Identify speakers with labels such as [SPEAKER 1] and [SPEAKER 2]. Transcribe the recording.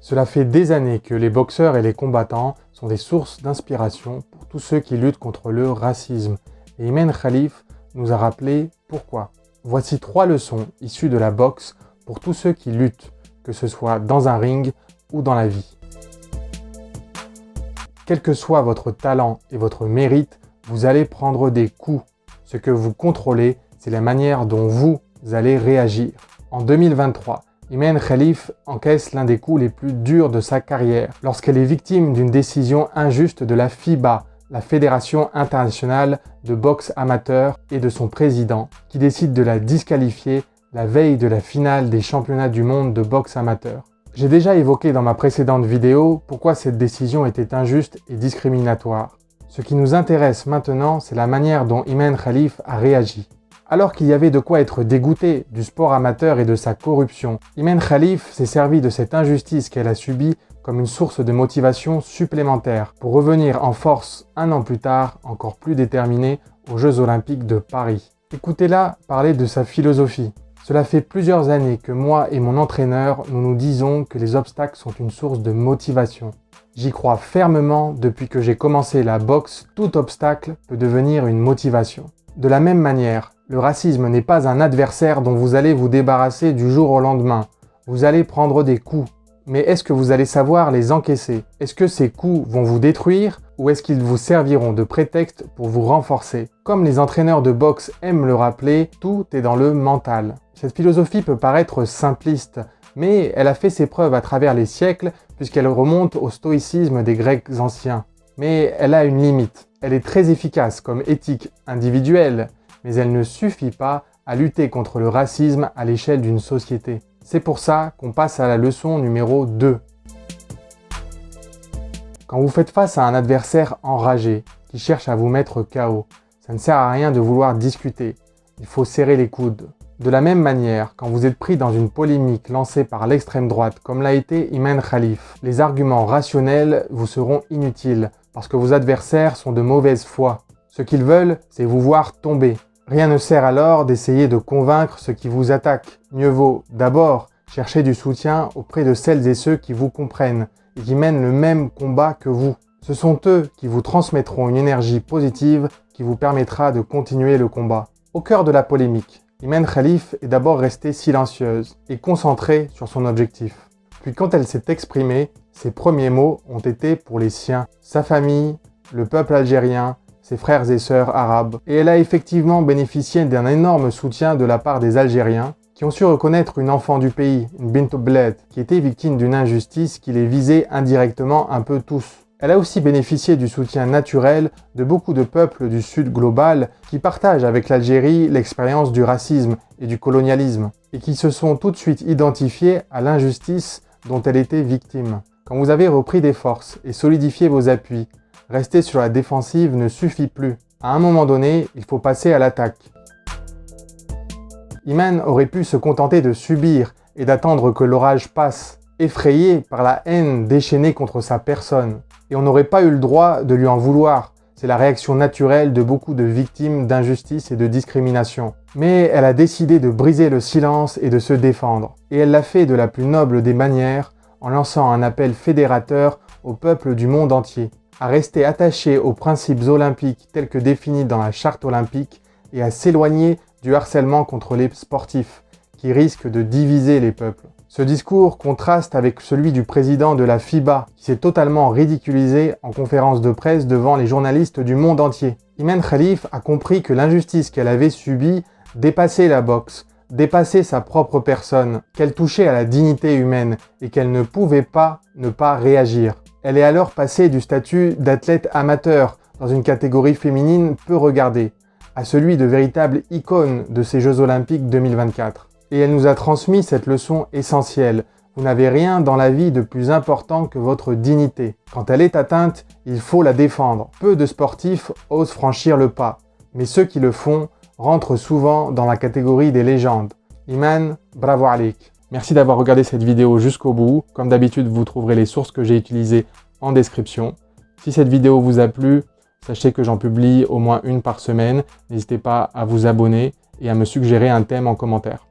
[SPEAKER 1] Cela fait des années que les boxeurs et les combattants sont des sources d'inspiration pour tous ceux qui luttent contre le racisme. Et Imane Khalif nous a rappelé pourquoi. Voici 3 leçons issues de la boxe pour tous ceux qui luttent, que ce soit dans un ring ou dans la vie. Quel que soit votre talent et votre mérite, vous allez prendre des coups. Ce que vous contrôlez, c'est la manière dont vous allez réagir. En 2023, Imane Khalif encaisse l'un des coups les plus durs de sa carrière lorsqu'elle est victime d'une décision injuste de la FIBA, la Fédération internationale de boxe amateur, et de son président, qui décide de la disqualifier la veille de la finale des championnats du monde de boxe amateur. J'ai déjà évoqué dans ma précédente vidéo pourquoi cette décision était injuste et discriminatoire. Ce qui nous intéresse maintenant, c'est la manière dont Imane Khalif a réagi. Alors qu'il y avait de quoi être dégoûté du sport amateur et de sa corruption, Imane Khalif s'est servi de cette injustice qu'elle a subie comme une source de motivation supplémentaire pour revenir en force un an plus tard, encore plus déterminée, aux Jeux Olympiques de Paris. Écoutez-la parler de sa philosophie. Cela fait plusieurs années que moi et mon entraîneur, nous disons que les obstacles sont une source de motivation. J'y crois fermement depuis que j'ai commencé la boxe, tout obstacle peut devenir une motivation. De la même manière, le racisme n'est pas un adversaire dont vous allez vous débarrasser du jour au lendemain. Vous allez prendre des coups. Mais est-ce que vous allez savoir les encaisser? Est-ce que ces coups vont vous détruire ou est-ce qu'ils vous serviront de prétexte pour vous renforcer? Comme les entraîneurs de boxe aiment le rappeler, tout est dans le mental. Cette philosophie peut paraître simpliste, mais elle a fait ses preuves à travers les siècles puisqu'elle remonte au stoïcisme des Grecs anciens. Mais elle a une limite. Elle est très efficace comme éthique individuelle, mais elle ne suffit pas à lutter contre le racisme à l'échelle d'une société. C'est pour ça qu'on passe à la leçon numéro 2. Quand vous faites face à un adversaire enragé qui cherche à vous mettre KO, ça ne sert à rien de vouloir discuter. Il faut serrer les coudes. De la même manière, quand vous êtes pris dans une polémique lancée par l'extrême droite, comme l'a été Imane Khalif, les arguments rationnels vous seront inutiles parce que vos adversaires sont de mauvaise foi. Ce qu'ils veulent, c'est vous voir tomber. Rien ne sert alors d'essayer de convaincre ceux qui vous attaquent. Mieux vaut d'abord chercher du soutien auprès de celles et ceux qui vous comprennent et qui mènent le même combat que vous. Ce sont eux qui vous transmettront une énergie positive qui vous permettra de continuer le combat. Au cœur de la polémique, Imane Khalif est d'abord restée silencieuse et concentrée sur son objectif. Puis quand elle s'est exprimée, ses premiers mots ont été pour les siens, sa famille, le peuple algérien, ses frères et sœurs arabes. Et elle a effectivement bénéficié d'un énorme soutien de la part des Algériens qui ont su reconnaître une enfant du pays, une Bint Bled, qui était victime d'une injustice qui les visait indirectement un peu tous. Elle a aussi bénéficié du soutien naturel de beaucoup de peuples du Sud global qui partagent avec l'Algérie l'expérience du racisme et du colonialisme et qui se sont tout de suite identifiés à l'injustice dont elle était victime. Quand vous avez repris des forces et solidifié vos appuis, rester sur la défensive ne suffit plus. À un moment donné, il faut passer à l'attaque. Imane aurait pu se contenter de subir et d'attendre que l'orage passe, effrayé par la haine déchaînée contre sa personne. Et on n'aurait pas eu le droit de lui en vouloir. C'est la réaction naturelle de beaucoup de victimes d'injustice et de discrimination. Mais elle a décidé de briser le silence et de se défendre. Et elle l'a fait de la plus noble des manières, en lançant un appel fédérateur au peuple du monde entier, à rester attaché aux principes olympiques tels que définis dans la charte olympique et à s'éloigner du harcèlement contre les sportifs, qui risquent de diviser les peuples. Ce discours contraste avec celui du président de la FIBA, qui s'est totalement ridiculisé en conférence de presse devant les journalistes du monde entier. Imane Khalif a compris que l'injustice qu'elle avait subie dépassait la boxe, dépassait sa propre personne, qu'elle touchait à la dignité humaine et qu'elle ne pouvait pas ne pas réagir. Elle est alors passée du statut d'athlète amateur dans une catégorie féminine peu regardée, à celui de véritable icône de ces Jeux Olympiques 2024. Et elle nous a transmis cette leçon essentielle. Vous n'avez rien dans la vie de plus important que votre dignité. Quand elle est atteinte, il faut la défendre. Peu de sportifs osent franchir le pas, mais ceux qui le font rentrent souvent dans la catégorie des légendes. Imane, bravo alik. Merci d'avoir regardé cette vidéo jusqu'au bout. Comme d'habitude, vous trouverez les sources que j'ai utilisées en description. Si cette vidéo vous a plu, sachez que j'en publie au moins une par semaine. N'hésitez pas à vous abonner et à me suggérer un thème en commentaire.